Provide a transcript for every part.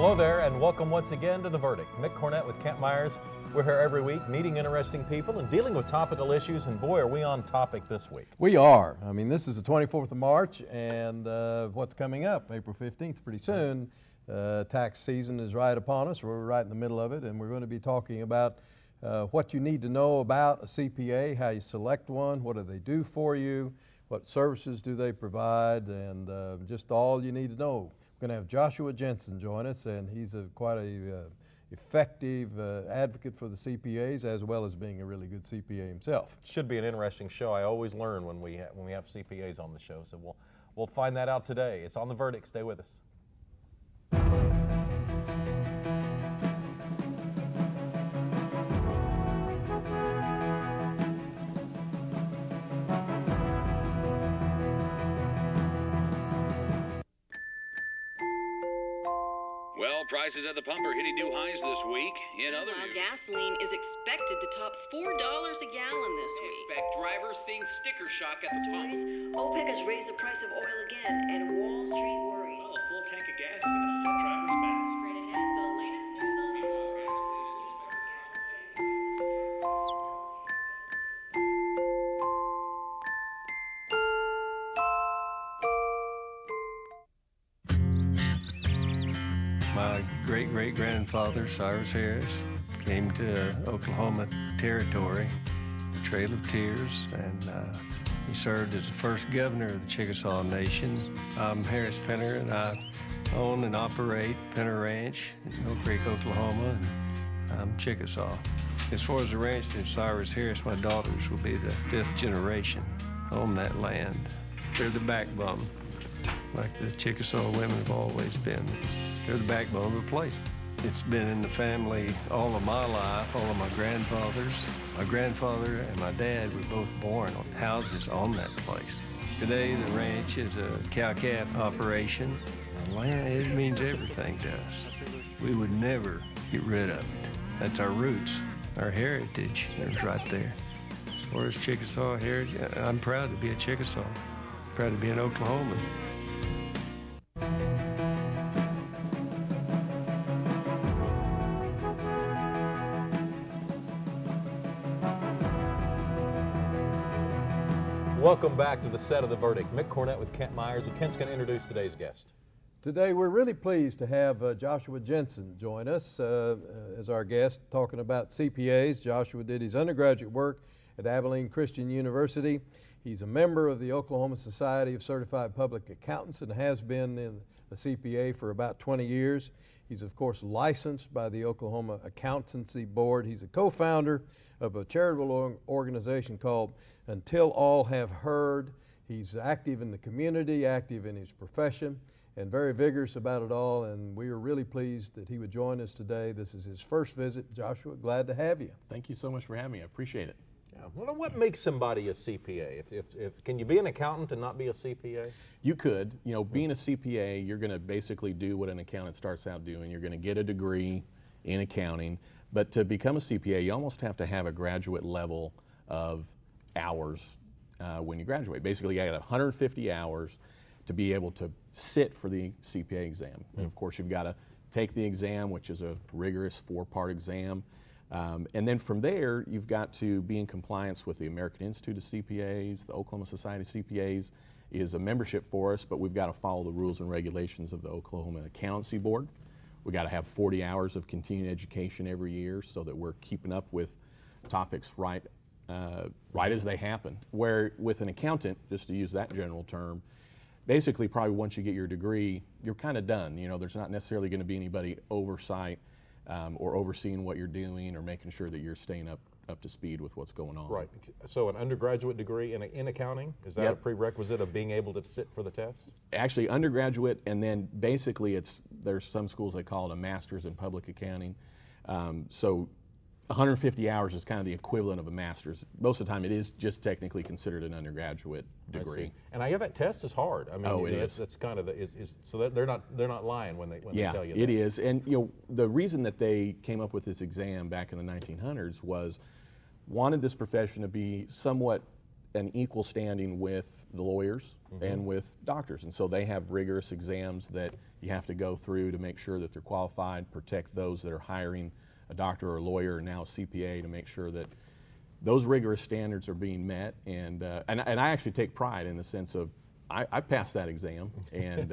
Hello there, and welcome once again to The Verdict. Mick Cornett with Kent Myers. We're here every week meeting interesting people and dealing with topical issues, and boy, are we on topic this week. We are. I mean, this is the 24th of March, and what's coming up, April 15th, pretty soon. Tax season is right upon us. We're right in the middle of it, and we're going to be talking about what you need to know about a CPA, how you select one, what do they do for you, what services do they provide, and just all you need to know. We're going to have Joshua Jenson join us, and he's quite a effective advocate for the CPAs, as well as being a really good CPA himself. Should be an interesting show. I always learn when we have CPAs on the show, so we'll find that out today. It's on The Verdict. Stay with us. Well, prices at the pump are hitting new highs this week. In other news, gasoline is expected to top $4 a gallon this week. expect drivers seeing sticker shock at the pump. OPEC has raised the price of oil again, and Wall Street worries. Well, a full tank of gas is going to set drivers back. Straight ahead, the latest news on My great-great-grandfather, Cyrus Harris, came to Oklahoma Territory, Trail of Tears, and he served as the first governor of the Chickasaw Nation. I'm Harris Penner, and I own and operate Penner Ranch in Mill Creek, Oklahoma, and I'm Chickasaw. As far as the ranch of Cyrus Harris, my daughters will be the 5th generation on that land. They're the backbone, like the Chickasaw women have always been. They're the backbone of the place. It's been in the family all of my life, all of my grandfathers. My grandfather and my dad were both born on houses on that place. Today, the ranch is a cow-calf operation. Land, it means everything to us. We would never get rid of it. That's our roots, our heritage is right there. As far as Chickasaw heritage, I'm proud to be a Chickasaw, proud to be an Oklahoman. Welcome back to the set of The Verdict. Mick Cornett with Kent Myers, and Kent's going to introduce today's guest. Today, we're really pleased to have Joshua Jenson join us as our guest, talking about CPAs. Joshua did his undergraduate work at Abilene Christian University. He's a member of the Oklahoma Society of Certified Public Accountants and has been in the CPA for about 20 years. He's, of course, licensed by the Oklahoma Accountancy Board. He's a co-founder of a charitable organization called Until All Have Heard. He's active in the community, active in his profession, and very vigorous about it all, and we are really pleased that he would join us today. This is his first visit. Joshua, glad to have you. Thank you so much for having me. I appreciate it. Yeah. Well, what makes somebody a CPA? Can you be an accountant and not be a CPA? You could. You know, being a CPA, you're going to basically do what an accountant starts out doing. You're going to get a degree in accounting, but to become a CPA, you almost have to have a graduate level of hours when you graduate. Basically, you got 150 hours to be able to sit for the CPA exam. And of course, you've got to take the exam, which is a rigorous 4-part exam. And then from there, you've got to be in compliance with the American Institute of CPAs. The Oklahoma Society of CPAs is a membership for us, but we've got to follow the rules and regulations of the Oklahoma Accountancy Board. We've got to have 40 hours of continuing education every year so that we're keeping up with topics right as they happen. Where with an accountant, just to use that general term, basically probably once you get your degree, you're kind of done. You know, there's not necessarily going to be anybody oversight or overseeing what you're doing or making sure that you're staying up to speed with what's going on. Right. So an undergraduate degree in accounting, is that a prerequisite of being able to sit for the test? Actually, undergraduate, and then basically there's some schools they call it a master's in public accounting. So 150 hours is kind of the equivalent of a master's. Most of the time it is just technically considered an undergraduate degree. And I hear that test is hard. I mean, it is. It's kind of so they're not lying when they tell you that. It is. And you know, the reason that they came up with this exam back in the 1900s was wanted this profession to be somewhat an equal standing with the lawyers and with doctors. And so they have rigorous exams that you have to go through to make sure that they're qualified, protect those that are hiring a doctor or a lawyer or now a CPA to make sure that those rigorous standards are being met. And I actually take pride in the sense of I passed that exam. And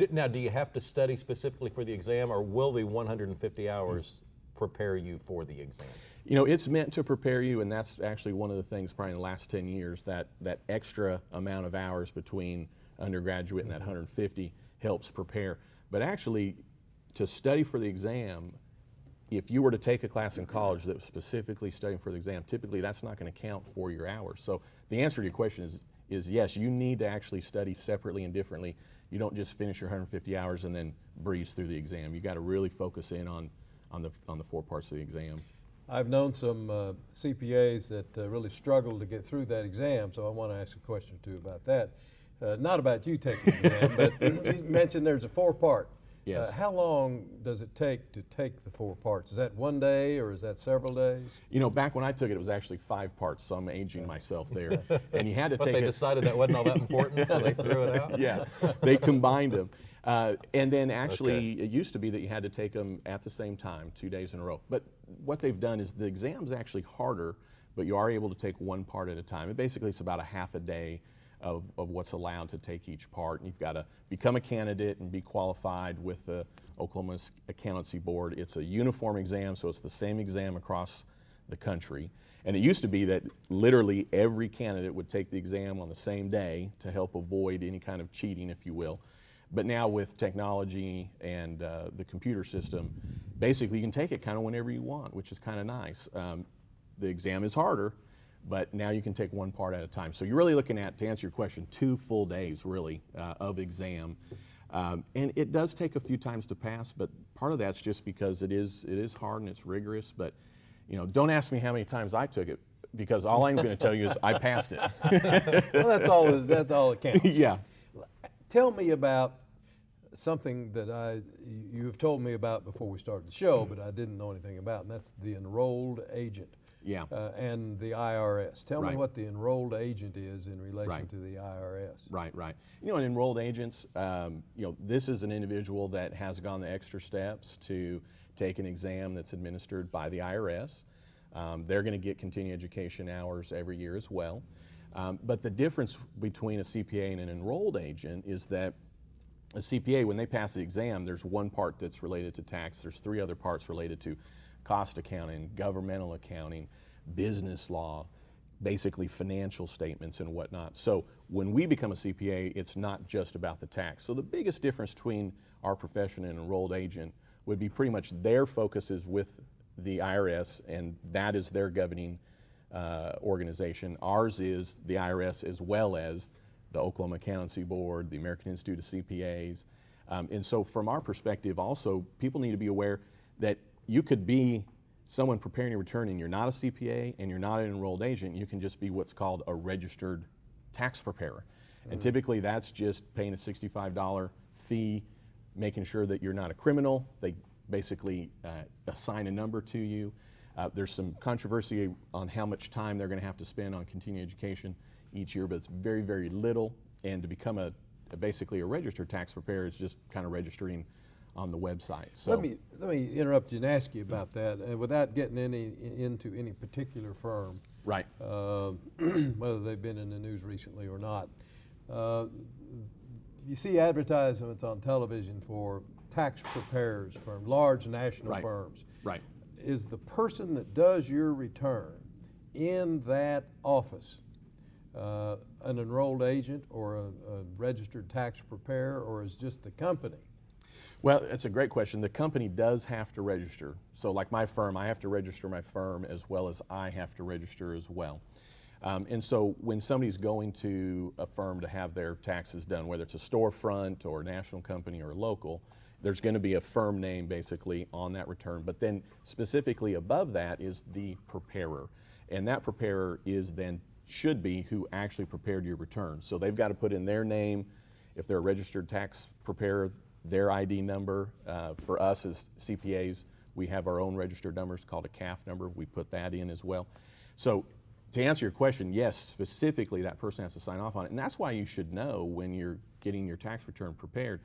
Now, do you have to study specifically for the exam, or will the 150 hours prepare you for the exam? You know, it's meant to prepare you, and that's actually one of the things probably in the last 10 years, that extra amount of hours between undergraduate and that 150 helps prepare. But actually, to study for the exam, if you were to take a class in college that was specifically studying for the exam, typically that's not going to count for your hours. So the answer to your question is yes, you need to actually study separately and differently. You don't just finish your 150 hours and then breeze through the exam. You got to really focus in on the 4 parts of the exam. I've known some CPAs that really struggle to get through that exam, so I want to ask a question or two about that. Not about you taking the exam, but you mentioned there's a 4-part. Yes. How long does it take to take the 4 parts? Is that one day or is that several days? You know, back when I took it, it was actually 5 parts, so I'm aging myself there. And you had to But take they it. decided that wasn't all that important, so they threw it out? Yeah, they combined them. And then actually, Okay. it used to be that you had to take them at the same time, 2 days in a row. But what they've done is the exam's actually harder, but you are able to take 1 part at a time. And basically, it's about a half a day of what's allowed to take each part. And you've got to become a candidate and be qualified with the Oklahoma Accountancy Board. It's a uniform exam, so it's the same exam across the country. And it used to be that literally every candidate would take the exam on the same day to help avoid any kind of cheating, if you will. But now with technology and the computer system, basically you can take it kind of whenever you want, which is kind of nice. The exam is harder, but now you can take 1 part at a time. So you're really looking at, to answer your question, 2 full days really of exam. And it does take a few times to pass, but part of that's just because it is hard and it's rigorous. But you know, don't ask me how many times I took it, because all I'm going to tell you is I passed it. Well, that's all that counts. Yeah. Tell me about something that you have told me about before we started the show, but I didn't know anything about, and that's the enrolled agent. Yeah. And the IRS. Tell me Right. what the enrolled agent is in relation Right. to the IRS. Right, right. You know, an enrolled agents, you know, this is an individual that has gone the extra steps to take an exam that's administered by the IRS. They're going to get continuing education hours every year as well. But the difference between a CPA and an enrolled agent is that a CPA, when they pass the exam, there's 1 part that's related to tax. There's 3 other parts related to cost accounting, governmental accounting, business law, basically financial statements and whatnot. So when we become a CPA, it's not just about the tax. So the biggest difference between our profession and an enrolled agent would be pretty much their focus is with the IRS, and that is their governing organization. Ours is the IRS as well as the Oklahoma Accountancy Board, the American Institute of CPAs. And so from our perspective also, people need to be aware that you could be someone preparing a return and you're not a CPA and you're not an enrolled agent. You can just be what's called a registered tax preparer. And typically that's just paying a $65 fee, making sure that you're not a criminal. They basically assign a number to you. There's some controversy on how much time they're going to have to spend on continuing education each year, but it's very, very little. And to become basically a registered tax preparer is just kind of registering on the website. So Let me interrupt you and ask you about that, without getting into any particular firm, right. whether they've been in the news recently or not. You see advertisements on television for tax preparers firms, large national Right. firms. Right. Is the person that does your return in that office an enrolled agent or a registered tax preparer, or is just the company? Well, that's a great question. The company does have to register. So like my firm, I have to register my firm as well as I have to register as well. And so when somebody's going to a firm to have their taxes done, whether it's a storefront or a national company or a local, there's going to be a firm name basically on that return. But then specifically above that is the preparer. And that preparer is then should be who actually prepared your return. So they've got to put in their name. If they're a registered tax preparer, their ID number. For us as CPAs, we have our own registered numbers called a CAF number. We put that in as well. So to answer your question, yes, specifically that person has to sign off on it. And that's why you should know when you're getting your tax return prepared,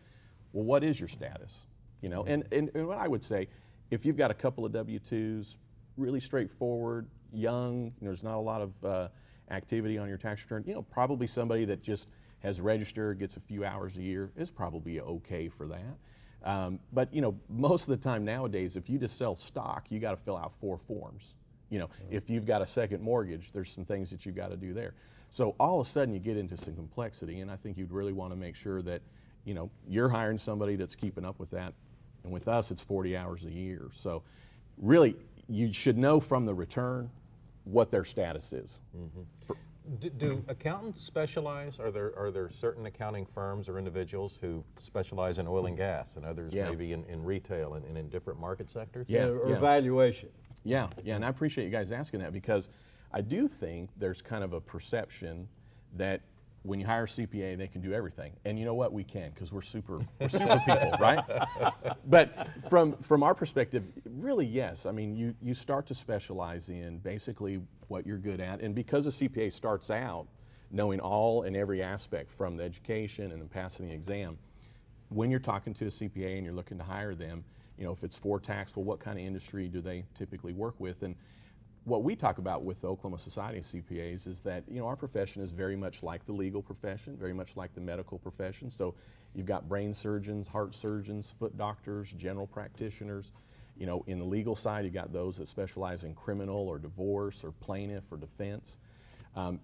well, what is your status? You know, and what I would say, if you've got a couple of W-2s, really straightforward, young, there's not a lot of activity on your tax return, you know, probably somebody that just has registered, gets a few hours a year is probably okay for that. But you know, most of the time nowadays, if you just sell stock, you got to fill out 4 forms. You know, if you've got a second mortgage, there's some things that you've got to do there. So all of a sudden you get into some complexity, and I think you'd really want to make sure that, you know, you're hiring somebody that's keeping up with that. And with us, it's 40 hours a year. So really, you should know from the return what their status is. Do accountants specialize? Are there certain accounting firms or individuals who specialize in oil and gas, and others maybe in retail and in different market sectors? Or evaluation. Yeah, and I appreciate you guys asking that, because I do think there's kind of a perception that when you hire a CPA, they can do everything. And you know what? We can, because we're super people, right? But from our perspective, really, yes. I mean, you start to specialize in basically what you're good at. And because a CPA starts out knowing all and every aspect from the education and then passing the exam, when you're talking to a CPA and you're looking to hire them, you know, if it's for tax, well, what kind of industry do they typically work with? And what we talk about with the Oklahoma Society of CPAs is that, you know, our profession is very much like the legal profession, very much like the medical profession. So you've got brain surgeons, heart surgeons, foot doctors, general practitioners. You know, in the legal side, you got those that specialize in criminal or divorce or plaintiff or defense.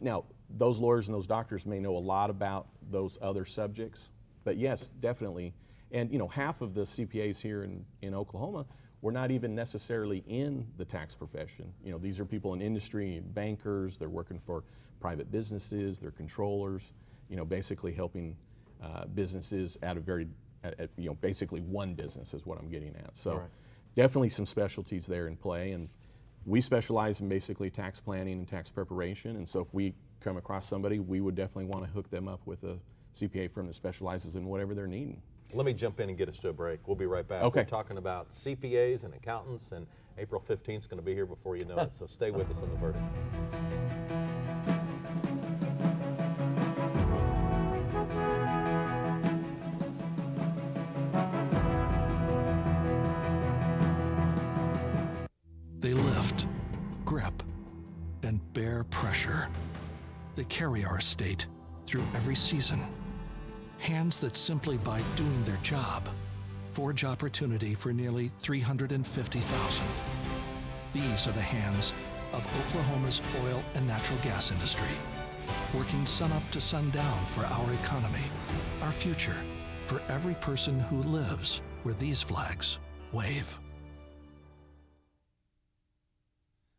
Now, those lawyers and those doctors may know a lot about those other subjects, but yes, definitely. And, you know, half of the CPAs here in Oklahoma were not even necessarily in the tax profession. You know, these are people in industry, bankers, they're working for private businesses, they're controllers, you know, basically helping businesses at you know, basically one business is what I'm getting at. So definitely some specialties there in play, and we specialize in basically tax planning and tax preparation, and so if we come across somebody, we would definitely want to hook them up with a CPA firm that specializes in whatever they're needing. Let me jump in and get us to a break. We'll be right back. Okay. We're talking about CPAs and accountants, and April 15th is going to be here before you know it, so stay with us on The Verdict. They lift, grip, and bear pressure. They carry our state through every season. Hands that simply by doing their job, forge opportunity for nearly 350,000. These are the hands of Oklahoma's oil and natural gas industry, working sun up to sundown for our economy, our future, for every person who lives where these flags wave.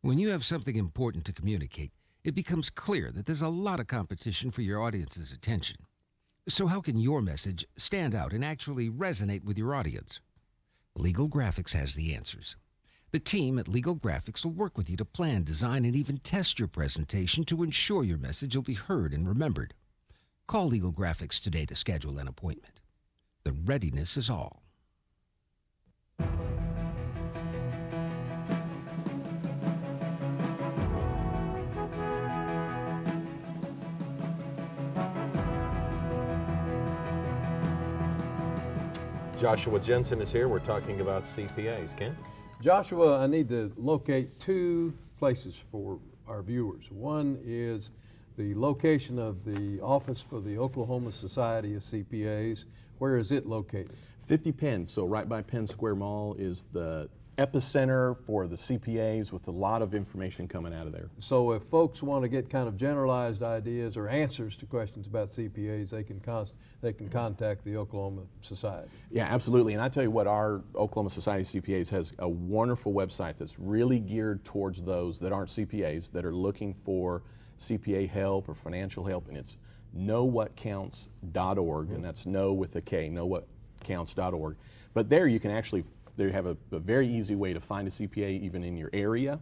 When you have something important to communicate, it becomes clear that there's a lot of competition for your audience's attention. So how can your message stand out and actually resonate with your audience? Legal Graphics has the answers. The team at Legal Graphics will work with you to plan, design, and even test your presentation to ensure your message will be heard and remembered. Call Legal Graphics today to schedule an appointment. The readiness is all. Joshua Jenson is here. We're talking about CPAs. Ken? Joshua, I need to locate 2 places for our viewers. One is the location of the office for the Oklahoma Society of CPAs. Where is it located? 50 Penn, so right by Penn Square Mall is the epicenter for the CPAs, with a lot of information coming out of there. So if folks want to get kind of generalized ideas or answers to questions about CPAs, they can contact the Oklahoma Society. Yeah, absolutely. And I tell you what, our Oklahoma Society of CPAs has a wonderful website that's really geared towards those that aren't CPAs, that are looking for CPA help or financial help, and it's knowwhatcounts.org, and that's know with a K, knowwhatcounts.org. But there you can actually they have a very easy way to find a CPA even in your area.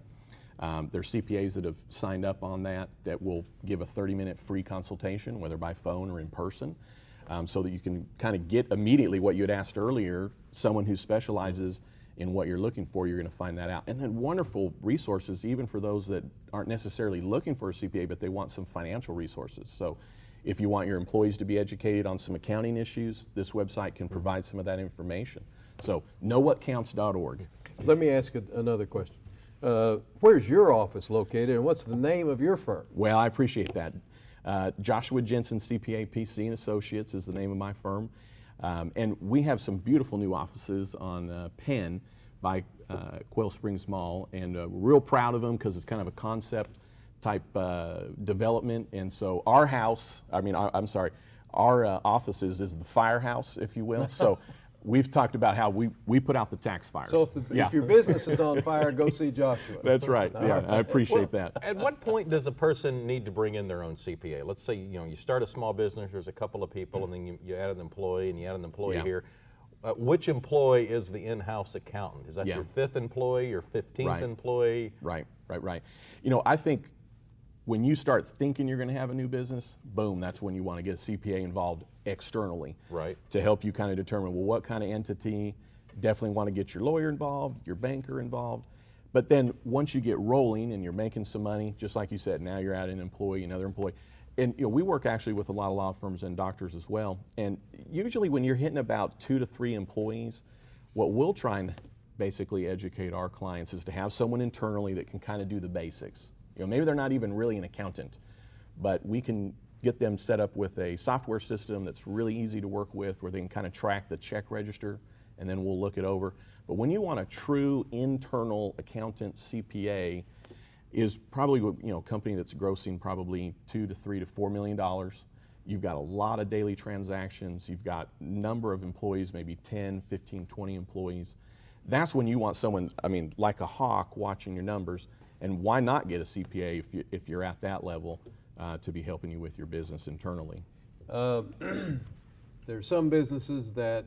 There's CPAs that have signed up on that will give a 30-minute free consultation, whether by phone or in person, so that you can kind of get immediately what you had asked earlier, someone who specializes in what you're looking for, you're going to find that out. And then wonderful resources, even for those that aren't necessarily looking for a CPA, but they want some financial resources. So if you want your employees to be educated on some accounting issues, this website can provide some of that information. So knowwhatcounts.org. Let me ask another question. Where's your office located, and what's the name of your firm? Well, I appreciate that. Joshua Jenson CPA PC and Associates is the name of my firm. And we have some beautiful new offices on Penn by Quail Springs Mall, and we're real proud of them because it's kind of a concept type development. And so our house, our offices is the firehouse, if you will. So we've talked about how we put out the tax fires. So if your business is on fire, go see Joshua. That's right. Yeah, I appreciate that. At what point does a person need to bring in their own CPA? Let's say you start a small business, there's a couple of people, and then you add an employee, and you add an employee here. Which employee is the in-house accountant? Is that your 5th employee, your 15th employee? Right. I think when you start thinking you're going to have a new business, boom, that's when you want to get a CPA involved externally. Right. To help you kind of determine, well, what kind of entity. Definitely want to get your lawyer involved, your banker involved. But then once you get rolling and you're making some money, just like you said, now you're adding an employee, another employee. And we work actually with a lot of law firms and doctors as well. And usually when you're hitting about 2 to 3 employees, what we'll try and basically educate our clients is to have someone internally that can kind of do the basics. Maybe they're not even really an accountant, but we can get them set up with a software system that's really easy to work with, where they can kind of track the check register, and then we'll look it over. But when you want a true internal accountant CPA, is probably a company that's grossing probably $2 to $3 to $4 million. You've got a lot of daily transactions. You've got a number of employees, maybe 10, 15, 20 employees. That's when you want someone, like a hawk watching your numbers. And why not get a CPA if you're at that level to be helping you with your business internally? There's some businesses that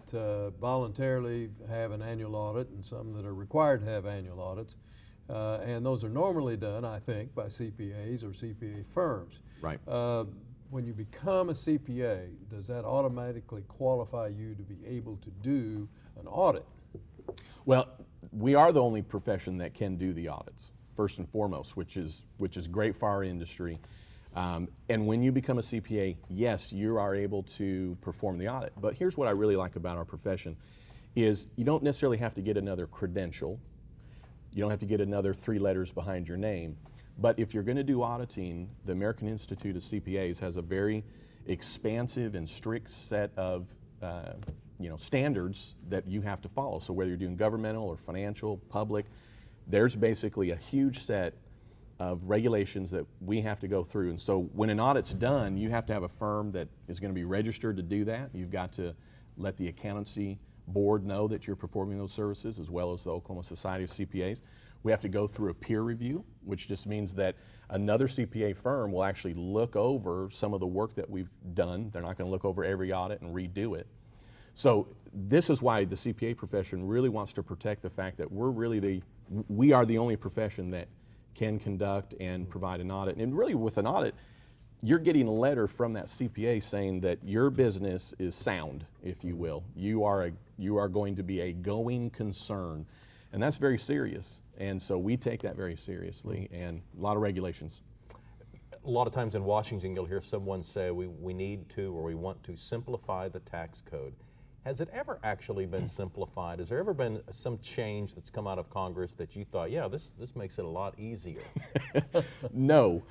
voluntarily have an annual audit, and some that are required to have annual audits. And those are normally done, I think, by CPAs or CPA firms. Right. When you become a CPA, does that automatically qualify you to be able to do an audit? Well, we are the only profession that can do the audits, first and foremost, which is great for our industry. And when you become a CPA, yes, you are able to perform the audit. But here's what I really like about our profession is you don't necessarily have to get another credential. You don't have to get another 3 letters behind your name. But if you're going to do auditing, the American Institute of CPAs has a very expansive and strict set of standards that you have to follow. So whether you're doing governmental or financial, public, there's basically a huge set of regulations that we have to go through. And so when an audit's done, you have to have a firm that is going to be registered to do that. You've got to let the accountancy board know that you're performing those services, as well as the Oklahoma Society of CPAs. We have to go through a peer review, which just means that another CPA firm will actually look over some of the work that we've done. They're not going to look over every audit and redo it. So this is why the CPA profession really wants to protect the fact that we are the only profession that can conduct and provide an audit. And really with an audit, you're getting a letter from that CPA saying that your business is sound, if you will. You are going to be a going concern, and that's very serious. And so we take that very seriously, and a lot of regulations. A lot of times in Washington, you'll hear someone say we need to, or we want to simplify the tax code. Has it ever actually been simplified? Has there ever been some change that's come out of Congress that you thought, yeah, this makes it a lot easier? No.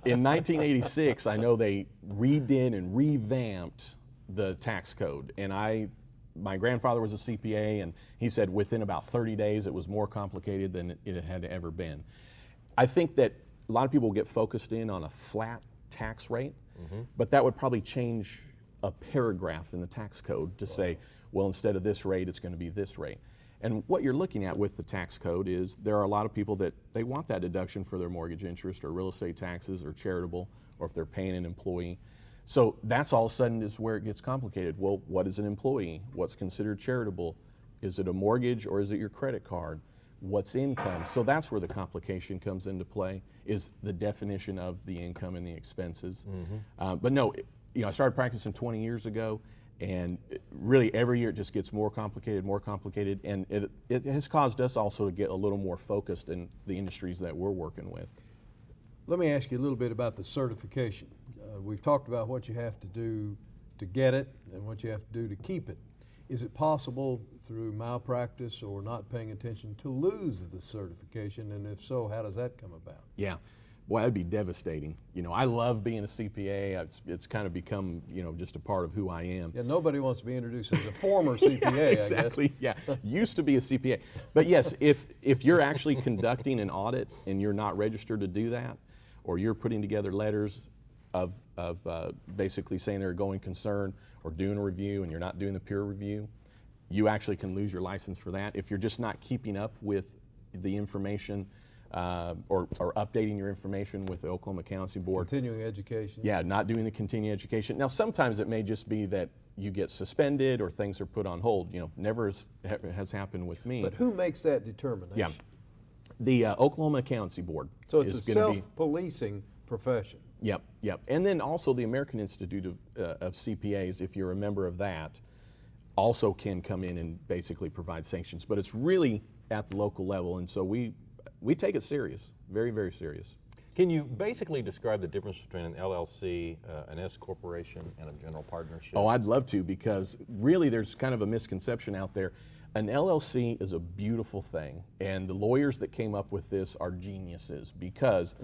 In 1986, I know they redid and revamped the tax code. And my grandfather was a CPA, and he said within about 30 days it was more complicated than it had ever been. I think that a lot of people get focused in on a flat tax rate, but that would probably change a paragraph in the tax code to say, well, instead of this rate, it's going to be this rate. And what you're looking at with the tax code is there are a lot of people that they want that deduction for their mortgage interest or real estate taxes or charitable, or if they're paying an employee. So that's all of a sudden is where it gets complicated. Well, what is an employee? What's considered charitable? Is it a mortgage or is it your credit card? What's income? So that's where the complication comes into play, is the definition of the income and the expenses. But no, I started practicing 20 years ago, And really every year it just gets more complicated, and it has caused us also to get a little more focused in the industries that we're working with. Let me ask you a little bit about the certification. We've talked about what you have to do to get it and what you have to do to keep it. Is it possible through malpractice or not paying attention to lose the certification? And if so, how does that come about? Yeah. Boy, that'd be devastating. You know, I love being a CPA. It's kind of become, you know, just a part of who I am. Yeah, nobody wants to be introduced as a former CPA, Yeah, exactly. I guess. Yeah, used to be a CPA. But yes, if you're actually conducting an audit and you're not registered to do that, or you're putting together letters of basically saying they're a going concern or doing a review and you're not doing the peer review, you actually can lose your license for that. If you're just not keeping up with the information or updating your information with the Oklahoma Accounting Board. Continuing education. Yeah, not doing the continuing education. Now, sometimes it may just be that you get suspended or things are put on hold. You know, never has happened with me. But who makes that determination? Yeah, the Oklahoma Accounting Board. So it's is a gonna be. self-policing profession. Yep. And then also the American Institute of CPAs, if you're a member of that, also can come in and basically provide sanctions. But it's really at the local level, and so we take it serious, very, very serious. Can you basically describe the difference between an LLC, an S corporation, and a general partnership? Oh, I'd love to, because really there's kind of a misconception out there. An LLC is a beautiful thing, and the lawyers that came up with this are geniuses, because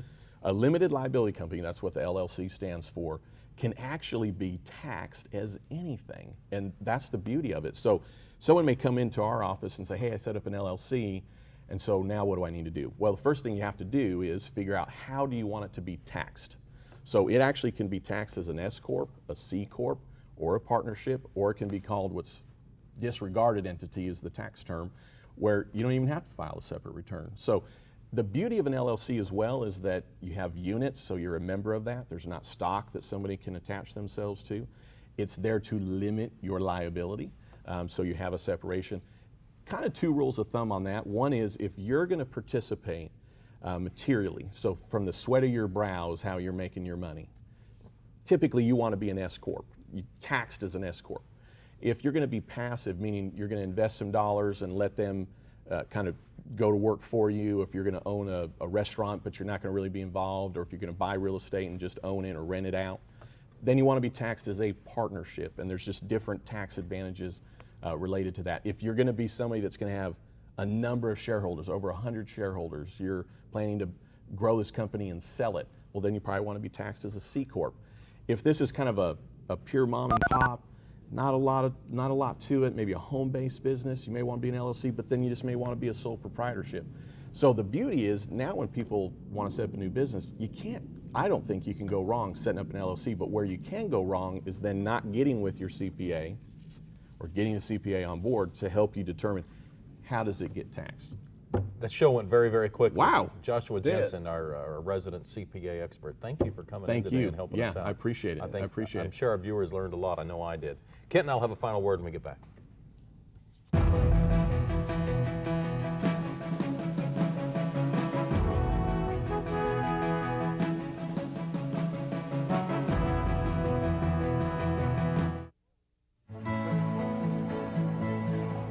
a limited liability company, that's what the LLC stands for, can actually be taxed as anything, and that's the beauty of it. So someone may come into our office and say, hey, I set up an LLC, and so now what do I need to do? Well, the first thing you have to do is figure out how do you want it to be taxed. So it actually can be taxed as an S Corp, a C Corp, or a partnership, or it can be called what's disregarded entity is the tax term, where you don't even have to file a separate return. So the beauty of an LLC as well is that you have units, so you're a member of that. There's not stock that somebody can attach themselves to. It's there to limit your liability, so you have a separation. Kind of two rules of thumb on that. One is if you're going to participate materially, so from the sweat of your brow is how you're making your money. Typically you want to be an S Corp. You're taxed as an S Corp. If you're going to be passive, meaning you're going to invest some dollars and let them kind of go to work for you, if you're going to own a restaurant but you're not going to really be involved, or if you're going to buy real estate and just own it or rent it out, then you want to be taxed as a partnership, and there's just different tax advantages related to that. If you're going to be somebody that's going to have a number of shareholders, over 100 shareholders, you're planning to grow this company and sell it, well then you probably want to be taxed as a C Corp. If this is kind of a pure mom and pop, not a lot to it, maybe a home-based business, you may want to be an LLC, but then you just may want to be a sole proprietorship. So the beauty is now when people want to set up a new business, I don't think you can go wrong setting up an LLC, but where you can go wrong is then not getting with your CPA or getting a CPA on board to help you determine how does it get taxed. The show went very, very quickly. Wow. Joshua Jenson, our resident CPA expert, thank you for coming in Thank today you. and helping us out. Yeah, I appreciate it. I'm sure our viewers learned a lot. I know I did. Kent and I'll have a final word when we get back.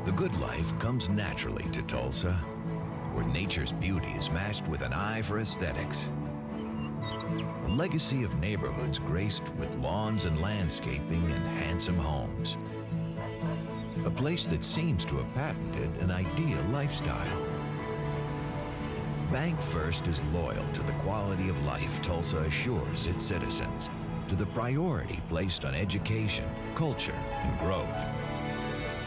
The good life comes naturally to Tulsa, where nature's beauty is matched with an eye for aesthetics. A legacy of neighborhoods graced with lawns and landscaping and handsome homes. A place that seems to have patented an ideal lifestyle. Bank First is loyal to the quality of life Tulsa assures its citizens, to the priority placed on education, culture, and growth.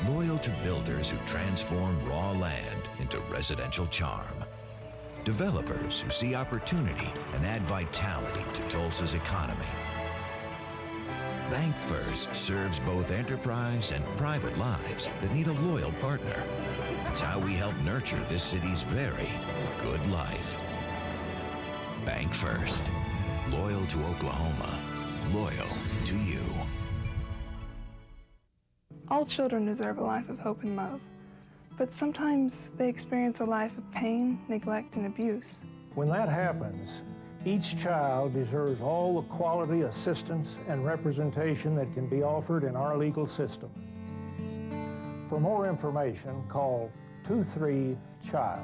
Loyal to builders who transform raw land into residential charm. Developers who see opportunity and add vitality to Tulsa's economy. Bank First serves both enterprise and private lives that need a loyal partner. It's how we help nurture this city's very good life. Bank First. Loyal to Oklahoma. Loyal to you. All children deserve a life of hope and love, but sometimes they experience a life of pain, neglect, and abuse. When that happens, Each child deserves all the quality assistance and representation that can be offered in our legal system. For more information, call 23-CHILD.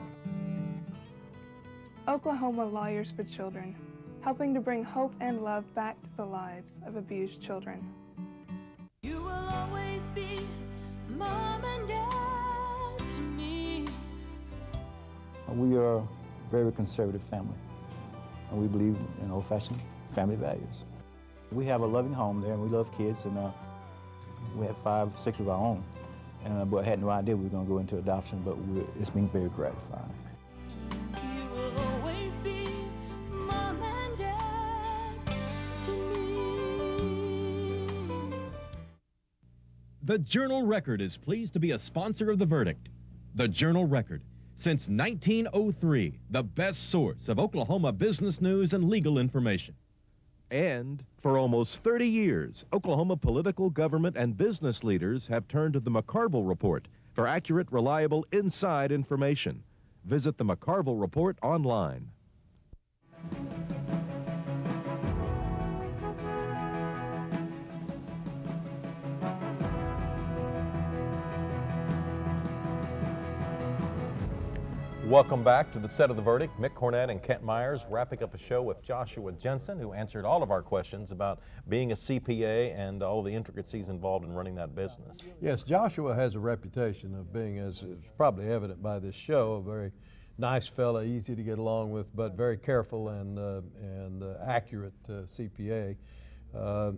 Oklahoma Lawyers for Children, helping to bring hope and love back to the lives of abused children. You will always be mom and dad to me. We are a very conservative family, and we believe in old-fashioned family values. We have a loving home there, and we love kids, and we have 5, 6 of our own. And but I had no idea we were going to go into adoption, but it's been very gratifying. You will always be mom and dad to me. The Journal-Record is pleased to be a sponsor of The Verdict. The Journal-Record, since 1903, the best source of Oklahoma business news and legal information. And for almost 30 years, Oklahoma political, government, and business leaders have turned to the McCarville Report for accurate, reliable, inside information. Visit the McCarville Report online. Welcome back to the set of The Verdict. Mick Cornett and Kent Myers wrapping up a show with Joshua Jenson, who answered all of our questions about being a CPA and all the intricacies involved in running that business. Yes, Joshua has a reputation of being, as is probably evident by this show, a very nice fella, easy to get along with, but very careful and accurate CPA.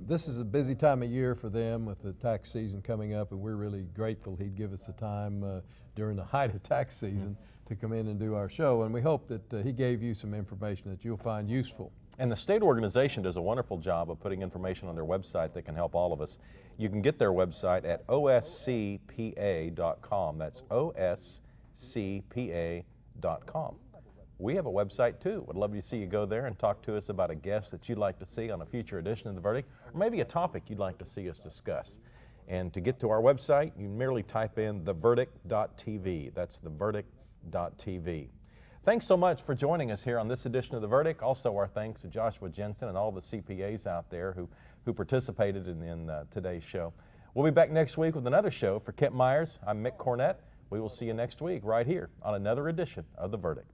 This is a busy time of year for them with the tax season coming up, and we're really grateful he'd give us the time during the height of tax season to come in and do our show, and we hope that he gave you some information that you'll find useful. And the state organization does a wonderful job of putting information on their website that can help all of us. You can get their website at oscpa.com. That's oscpa.com. We have a website too. Would love to see you go there and talk to us about a guest that you'd like to see on a future edition of The Verdict, or maybe a topic you'd like to see us discuss. And to get to our website, you merely type in theverdict.tv. That's theverdict.tv. Thanks so much for joining us here on this edition of The Verdict. Also, our thanks to Joshua Jenson and all the CPAs out there who participated in today's show. We'll be back next week with another show. For Kent Myers, I'm Mick Cornett. We will see you next week right here on another edition of The Verdict.